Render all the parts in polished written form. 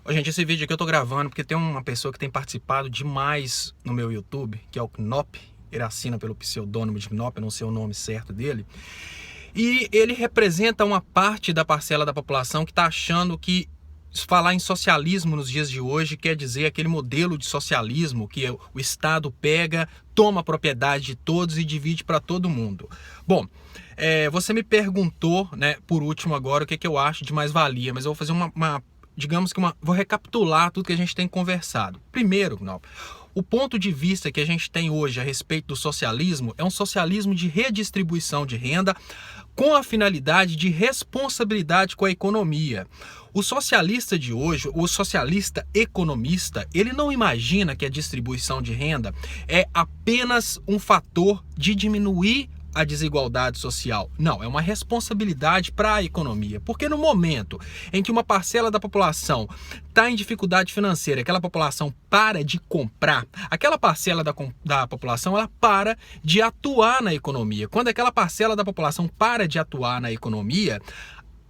Ô, gente, esse vídeo aqui eu tô gravando porque tem uma pessoa que tem participado demais no meu YouTube, que é o Knop. Ele assina pelo pseudônimo de Knop, eu não sei o nome certo dele. E ele representa uma parte da parcela da população que está achando que falar em socialismo nos dias de hoje quer dizer aquele modelo de socialismo que o Estado pega, toma a propriedade de todos e divide para todo mundo. Bom, você me perguntou, né, por último agora, o que eu acho de mais-valia, mas eu vou fazer vou recapitular tudo que a gente tem conversado. Primeiro, o ponto de vista que a gente tem hoje a respeito do socialismo é um socialismo de redistribuição de renda com a finalidade de responsabilidade com a economia. O socialista de hoje, o socialista economista, ele não imagina que a distribuição de renda é apenas um fator de diminuir a desigualdade social. Não, é uma responsabilidade para a economia. Porque no momento em que uma parcela da população está em dificuldade financeira, aquela população para de comprar, aquela parcela da população ela para de atuar na economia. Quando aquela parcela da população para de atuar na economia,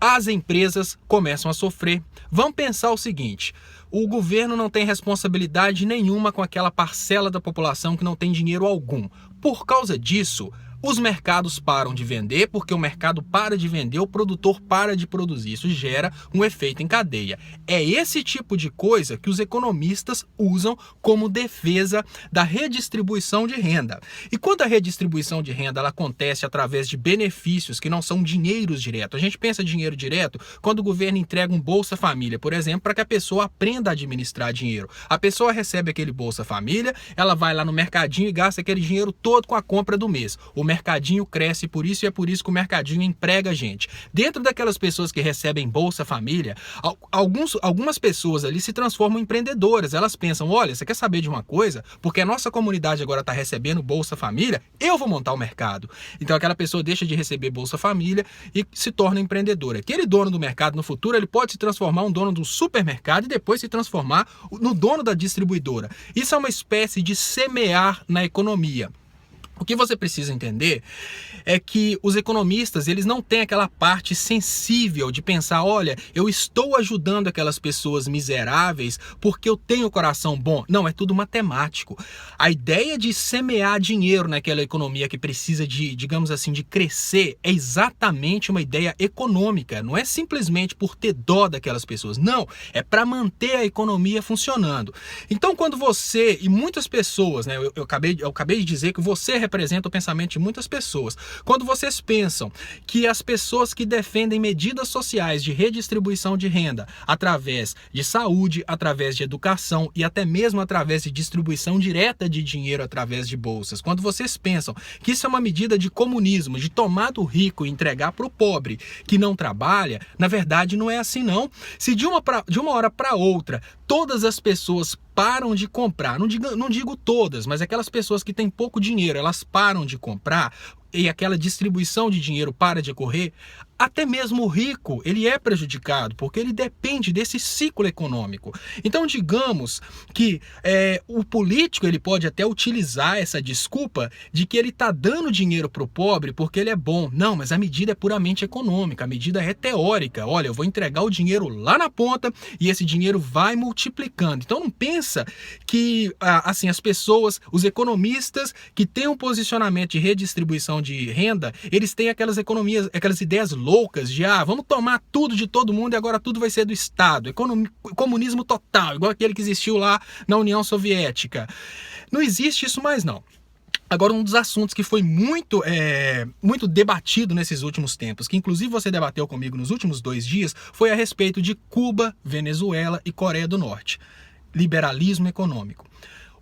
as empresas começam a sofrer. Vamos pensar o seguinte: o governo não tem responsabilidade nenhuma com aquela parcela da população que não tem dinheiro algum. Por causa disso, os mercados param de vender, porque o mercado para de vender, o produtor para de produzir. Isso gera um efeito em cadeia. É esse tipo de coisa que os economistas usam como defesa da redistribuição de renda. E quando a redistribuição de renda ela acontece através de benefícios que não são dinheiros diretos, a gente pensa dinheiro direto quando o governo entrega um Bolsa Família, por exemplo, para que a pessoa aprenda a administrar dinheiro. A pessoa recebe aquele Bolsa Família, ela vai lá no mercadinho e gasta aquele dinheiro todo com a compra do mês. O mercadinho cresce por isso e é por isso que o mercadinho emprega gente. Dentro daquelas pessoas que recebem Bolsa Família, algumas pessoas ali se transformam em empreendedoras. Elas pensam: olha, você quer saber de uma coisa? Porque a nossa comunidade agora está recebendo Bolsa Família, eu vou montar o mercado. Então aquela pessoa deixa de receber Bolsa Família e se torna empreendedora. Aquele dono do mercado no futuro, ele pode se transformar um dono do supermercado e depois se transformar no dono da distribuidora. Isso é uma espécie de semear na economia. O que você precisa entender é que os economistas eles não têm aquela parte sensível de pensar: olha, eu estou ajudando aquelas pessoas miseráveis porque eu tenho coração bom. Não, é tudo matemático. A ideia de semear dinheiro naquela economia que precisa de, digamos assim, de crescer é exatamente uma ideia econômica. Não é simplesmente por ter dó daquelas pessoas. Não, é para manter a economia funcionando. Então, quando você e muitas pessoas, né, eu acabei de dizer que você representa o pensamento de muitas pessoas. Quando vocês pensam que as pessoas que defendem medidas sociais de redistribuição de renda através de saúde, através de educação e até mesmo através de distribuição direta de dinheiro através de bolsas, quando vocês pensam que isso é uma medida de comunismo, de tomar do rico e entregar para o pobre que não trabalha, na verdade não é assim não. Se de uma hora para outra todas as pessoas param de comprar, não digo todas, mas aquelas pessoas que têm pouco dinheiro, elas param de comprar e aquela distribuição de dinheiro para de ocorrer, até mesmo o rico, ele é prejudicado, porque ele depende desse ciclo econômico. Então, digamos que o político ele pode até utilizar essa desculpa de que ele está dando dinheiro para o pobre porque ele é bom. Não, mas a medida é puramente econômica, a medida é teórica. Olha, eu vou entregar o dinheiro lá na ponta e esse dinheiro vai multiplicando. Então, não pensa que assim, as pessoas, os economistas que têm um posicionamento de redistribuição de renda, eles têm aquelas ideias loucas de vamos tomar tudo de todo mundo e agora tudo vai ser do Estado. Comunismo total, igual aquele que existiu lá na União Soviética. Não existe isso mais não. Agora, um dos assuntos que foi muito debatido nesses últimos tempos, que inclusive você debateu comigo nos últimos 2 dias, foi a respeito de Cuba, Venezuela e Coreia do Norte. Liberalismo econômico.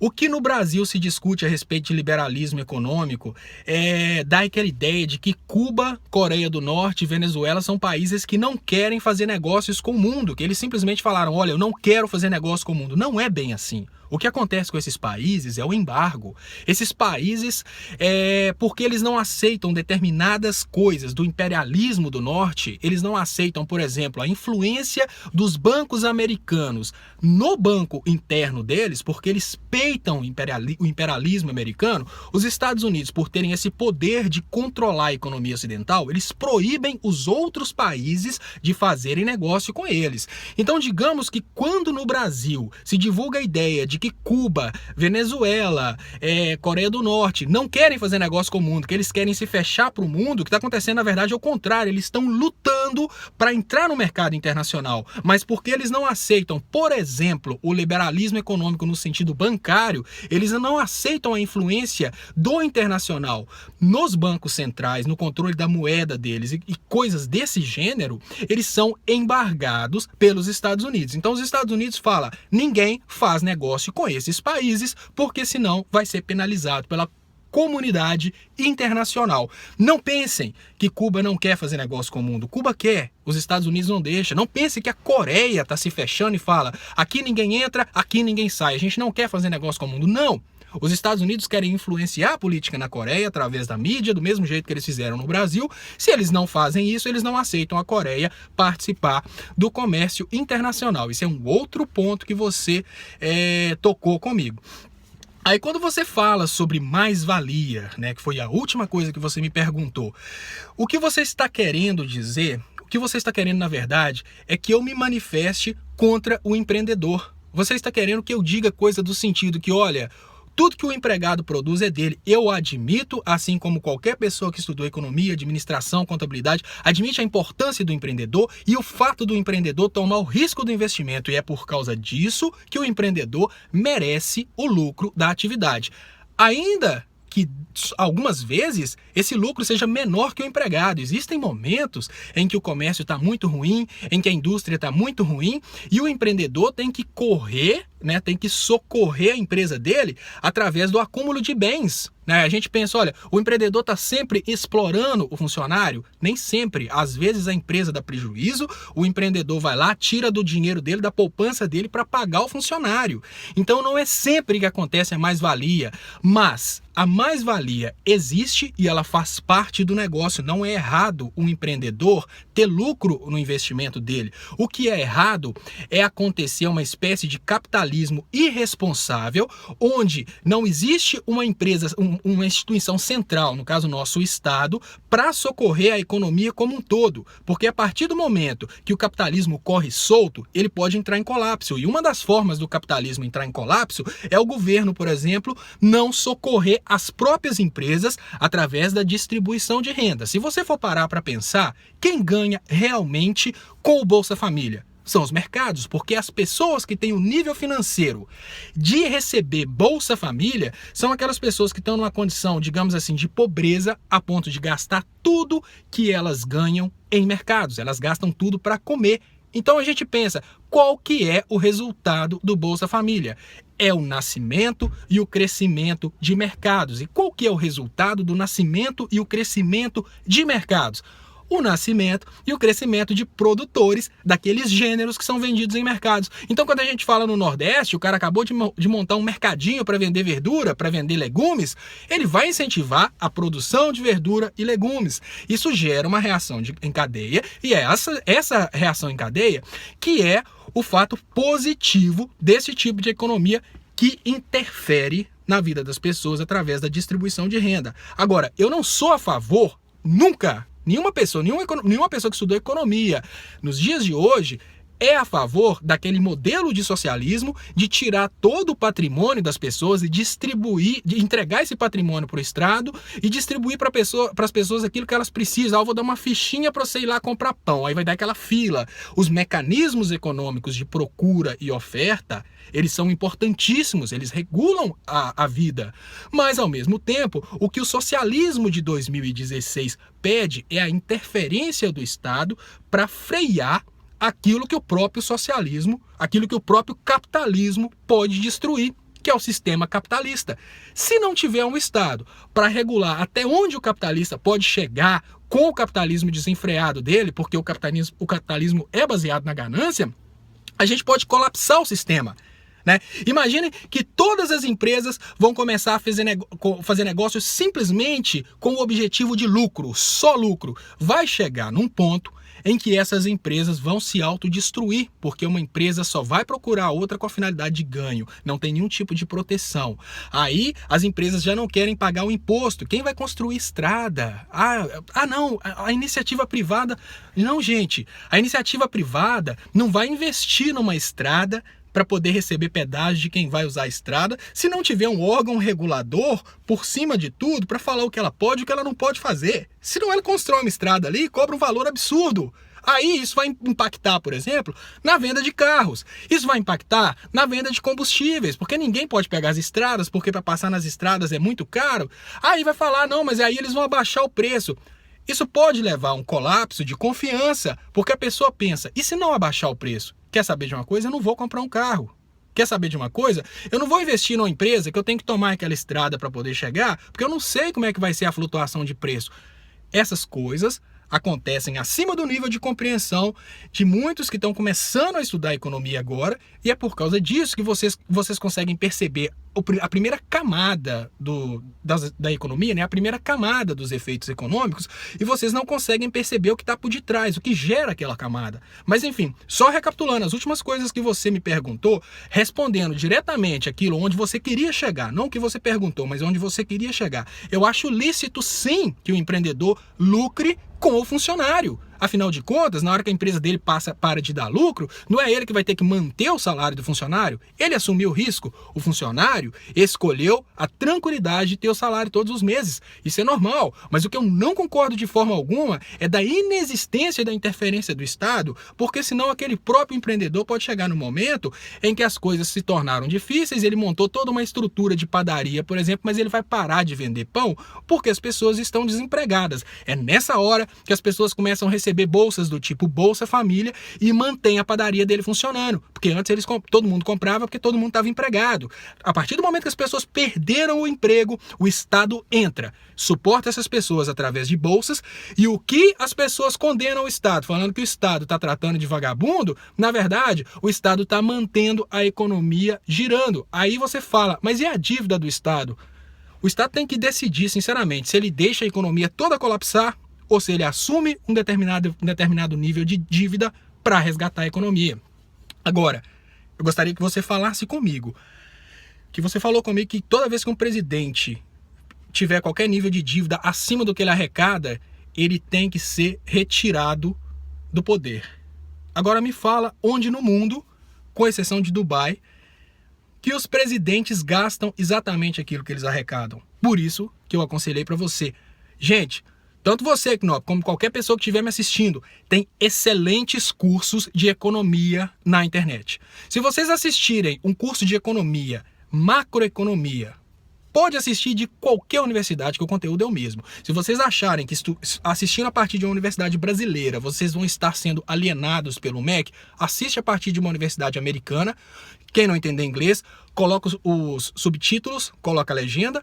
O que no Brasil se discute a respeito de liberalismo econômico dá aquela ideia de que Cuba, Coreia do Norte e Venezuela são países que não querem fazer negócios com o mundo, que eles simplesmente falaram: olha, eu não quero fazer negócio com o mundo. Não é bem assim. O que acontece com esses países é o embargo. Esses países, porque eles não aceitam determinadas coisas do imperialismo do norte, eles não aceitam, por exemplo, a influência dos bancos americanos no banco interno deles, porque eles peitam o imperialismo americano. Os Estados Unidos, por terem esse poder de controlar a economia ocidental, eles proíbem os outros países de fazerem negócio com eles. Então, digamos que quando no Brasil se divulga a ideia de que Cuba, Venezuela, Coreia do Norte não querem fazer negócio com o mundo, que eles querem se fechar para o mundo, o que está acontecendo na verdade é o contrário, eles estão lutando para entrar no mercado internacional, mas porque eles não aceitam, por exemplo, o liberalismo econômico no sentido bancário, eles não aceitam a influência do internacional nos bancos centrais, no controle da moeda deles e coisas desse gênero, eles são embargados pelos Estados Unidos. Então os Estados Unidos falam, ninguém faz negócio com esses países, porque senão vai ser penalizado pela comunidade internacional. Não pensem que Cuba não quer fazer negócio com o mundo. Cuba quer, os Estados Unidos não deixam. Não pensem que a Coreia está se fechando e fala, aqui ninguém entra, aqui ninguém sai. A gente não quer fazer negócio com o mundo. Não! Os Estados Unidos querem influenciar a política na Coreia através da mídia, do mesmo jeito que eles fizeram no Brasil. Se eles não fazem isso, eles não aceitam a Coreia participar do comércio internacional. Isso é um outro ponto que você tocou comigo. Aí quando você fala sobre mais-valia, né, que foi a última coisa que você me perguntou, o que você está querendo dizer, o que você está querendo na verdade, é que eu me manifeste contra o empreendedor. Você está querendo que eu diga coisa do sentido que, olha, tudo que o empregado produz é dele. Eu admito, assim como qualquer pessoa que estudou economia, administração, contabilidade, admite a importância do empreendedor e o fato do empreendedor tomar o risco do investimento. E é por causa disso que o empreendedor merece o lucro da atividade. Ainda que algumas vezes esse lucro seja menor que o empregado. Existem momentos em que o comércio está muito ruim, em que a indústria está muito ruim e o empreendedor tem que correr, né, tem que socorrer a empresa dele através do acúmulo de bens. A gente pensa, olha, o empreendedor está sempre explorando o funcionário? Nem sempre. Às vezes a empresa dá prejuízo, o empreendedor vai lá, tira do dinheiro dele, da poupança dele para pagar o funcionário. Então não é sempre que acontece a mais-valia, mas a mais-valia existe e ela faz parte do negócio. Não é errado um empreendedor ter lucro no investimento dele. O que é errado é acontecer uma espécie de capitalismo irresponsável, onde não existe uma empresa, uma instituição central, no caso nosso Estado, para socorrer a economia como um todo. Porque a partir do momento que o capitalismo corre solto, ele pode entrar em colapso. E uma das formas do capitalismo entrar em colapso é o governo, por exemplo, não socorrer as próprias empresas através da distribuição de renda. Se você for parar para pensar, quem ganha realmente com o Bolsa Família? São os mercados, porque as pessoas que têm o nível financeiro de receber Bolsa Família são aquelas pessoas que estão numa condição, digamos assim, de pobreza a ponto de gastar tudo que elas ganham em mercados. Elas gastam tudo para comer. Então a gente pensa, qual que é o resultado do Bolsa Família? É o nascimento e o crescimento de mercados. E qual que é o resultado do nascimento e o crescimento de mercados? O nascimento e o crescimento de produtores daqueles gêneros que são vendidos em mercados. Então, quando a gente fala no Nordeste, o cara acabou de montar um mercadinho para vender verdura, para vender legumes, ele vai incentivar a produção de verdura e legumes. Isso gera uma reação em cadeia, e é essa reação em cadeia que é o fato positivo desse tipo de economia que interfere na vida das pessoas através da distribuição de renda. Agora, eu não sou a favor, nunca, nenhuma pessoa que estudou economia nos dias de hoje é a favor daquele modelo de socialismo de tirar todo o patrimônio das pessoas e distribuir, de entregar esse patrimônio para o Estado e distribuir para as pessoas aquilo que elas precisam. Eu vou dar uma fichinha para você ir lá comprar pão, aí vai dar aquela fila. Os mecanismos econômicos de procura e oferta, eles são importantíssimos, eles regulam a vida. Mas, ao mesmo tempo, o que o socialismo de 2016 pede é a interferência do Estado para frear aquilo que o próprio socialismo, aquilo que o próprio capitalismo pode destruir, que é o sistema capitalista. Se não tiver um Estado para regular até onde o capitalista pode chegar com o capitalismo desenfreado dele, porque o capitalismo é baseado na ganância, a gente pode colapsar o sistema. né? Imagine que todas as empresas vão começar a fazer negócios simplesmente com o objetivo de lucro, só lucro. Vai chegar num ponto em que essas empresas vão se autodestruir, porque uma empresa só vai procurar outra com a finalidade de ganho, não tem nenhum tipo de proteção. Aí as empresas já não querem pagar o imposto. Quem vai construir estrada? Não, a iniciativa privada... Não, gente, a iniciativa privada não vai investir numa estrada para poder receber pedágio de quem vai usar a estrada, se não tiver um órgão regulador por cima de tudo para falar o que ela pode e o que ela não pode fazer. Senão ela constrói uma estrada ali e cobra um valor absurdo. Aí isso vai impactar, por exemplo, na venda de carros. Isso vai impactar na venda de combustíveis, porque ninguém pode pegar as estradas, porque para passar nas estradas é muito caro. Aí vai falar, não, mas aí eles vão abaixar o preço. Isso pode levar a um colapso de confiança, porque a pessoa pensa, e se não abaixar o preço? Quer saber de uma coisa? Eu não vou comprar um carro. Quer saber de uma coisa? Eu não vou investir numa empresa que eu tenho que tomar aquela estrada para poder chegar, porque eu não sei como é que vai ser a flutuação de preço. Essas coisas acontecem acima do nível de compreensão de muitos que estão começando a estudar economia agora, e é por causa disso que vocês conseguem perceber a primeira camada da economia, né? A primeira camada dos efeitos econômicos, e vocês não conseguem perceber o que está por detrás, o que gera aquela camada. Mas enfim, só recapitulando as últimas coisas que você me perguntou, respondendo diretamente aquilo onde você queria chegar, não o que você perguntou, mas onde você queria chegar. Eu acho lícito sim que o empreendedor lucre com o funcionário. Afinal de contas, na hora que a empresa dele para de dar lucro, não é ele que vai ter que manter o salário do funcionário. Ele assumiu o risco. O funcionário escolheu a tranquilidade de ter o salário todos os meses. Isso é normal. Mas o que eu não concordo de forma alguma é da inexistência da interferência do Estado, porque senão aquele próprio empreendedor pode chegar no momento em que as coisas se tornaram difíceis, ele montou toda uma estrutura de padaria, por exemplo, mas ele vai parar de vender pão porque as pessoas estão desempregadas. É nessa hora que as pessoas começam a receber bolsas do tipo Bolsa Família e mantém a padaria dele funcionando. Porque antes todo mundo comprava porque todo mundo estava empregado. A partir do momento que as pessoas perderam o emprego, o Estado entra, suporta essas pessoas através de bolsas, e o que as pessoas condenam o Estado, falando que o Estado está tratando de vagabundo, na verdade, o Estado está mantendo a economia girando. Aí você fala, mas e a dívida do Estado? O Estado tem que decidir, sinceramente, se ele deixa a economia toda colapsar ou se ele assume um determinado nível de dívida para resgatar a economia. Agora, eu gostaria que você falasse comigo, que você falou comigo que toda vez que um presidente tiver qualquer nível de dívida acima do que ele arrecada, ele tem que ser retirado do poder. Agora me fala onde no mundo, com exceção de Dubai, que os presidentes gastam exatamente aquilo que eles arrecadam. Por isso que eu aconselhei para você. Gente, tanto você, Knop, como qualquer pessoa que estiver me assistindo, tem excelentes cursos de economia na internet. Se vocês assistirem um curso de economia, macroeconomia, pode assistir de qualquer universidade, que o conteúdo é o mesmo. Se vocês acharem que assistindo a partir de uma universidade brasileira, vocês vão estar sendo alienados pelo MEC, assiste a partir de uma universidade americana. Quem não entender inglês, coloca os subtítulos, coloca a legenda.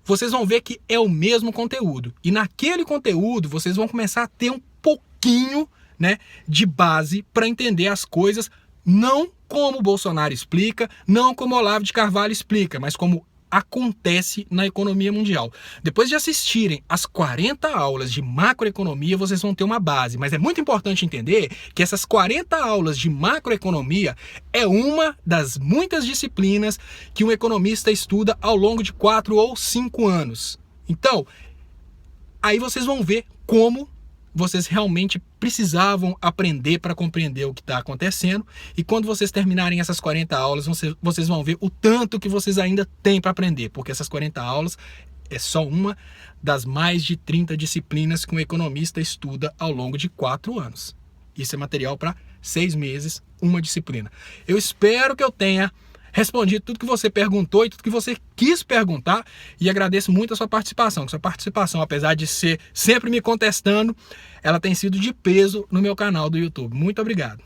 Vocês vão ver que é o mesmo conteúdo. E naquele conteúdo, vocês vão começar a ter um pouquinho, né, de base para entender as coisas, não como o Bolsonaro explica, não como o Olavo de Carvalho explica, mas como acontece na economia mundial. Depois de assistirem as 40 aulas de macroeconomia, vocês vão ter uma base. Mas é muito importante entender que essas 40 aulas de macroeconomia é uma das muitas disciplinas que um economista estuda ao longo de 4 ou 5 anos. Então, aí vocês vão ver como vocês realmente precisavam aprender para compreender o que está acontecendo, e quando vocês terminarem essas 40 aulas, vocês vão ver o tanto que vocês ainda têm para aprender, porque essas 40 aulas é só uma das mais de 30 disciplinas que um economista estuda ao longo de 4 anos. Isso é material para 6 meses, uma disciplina. Eu espero que eu tenha respondi tudo que você perguntou e tudo que você quis perguntar, e agradeço muito a sua participação. Sua participação, apesar de ser sempre me contestando, ela tem sido de peso no meu canal do YouTube. Muito obrigado.